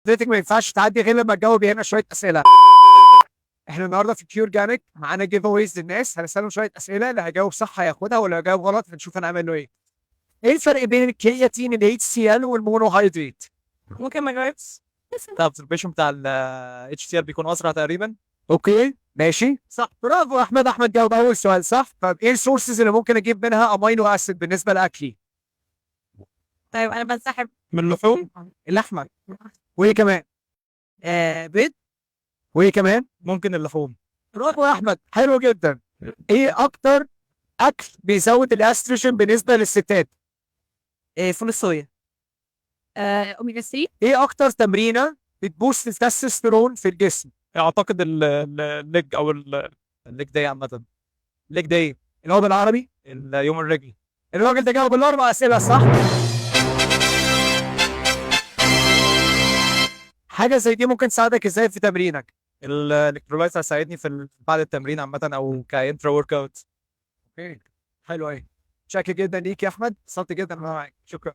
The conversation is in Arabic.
حضرتك ما ينفعش تعدي غير لما تجاوب هنا شويه اسئله. احنا النهارده في كيور جامك معانا جيف اويز للناس، هنسالهم شويه اسئله، اللي هيجاوب صح هياخدها واللي هيجاوب غلط هنشوف هنعمل له ايه. ايه الفرق بين الكرياتين ال HCl والمونوهيدريت؟ ممكن ما جاوبش. طب البيشن بتاع ال HCl بيكون اسرع تقريبا. اوكي ماشي صح، برافو احمد. احمد جاوب اول سؤال صح. طب ايه السورسز اللي ممكن اجيب منها امينو اسيد بالنسبه لاكلي؟ طيب انا بنسحب من اللحوم. اللحمه. وايه كمان؟ بيض. وايه كمان؟ ممكن اللحوم. برافو يا احمد، حلو جدا. ايه اكتر اكل بيزود الاستروجين بالنسبه للستات؟ فول الصويا. اوميجا 3. ايه اكتر تمرينه بتبوست التستوستيرون في الجسم؟ اعتقد الليج او الليج داي عامه. ليج داي اللي هو بالعربي. يوم الرجل. الراجل ده جاوب الاربع اسئله صح. حاجه زي دي ممكن تساعدك ازاي في تمرينك؟ الالكترولايتس هيساعدني بعد التمرين عامه او كانترا ورك اوت. اوكي حلو قوي. شاكر جدا ليك يا احمد، انبسطت جدا معاك، شكرا.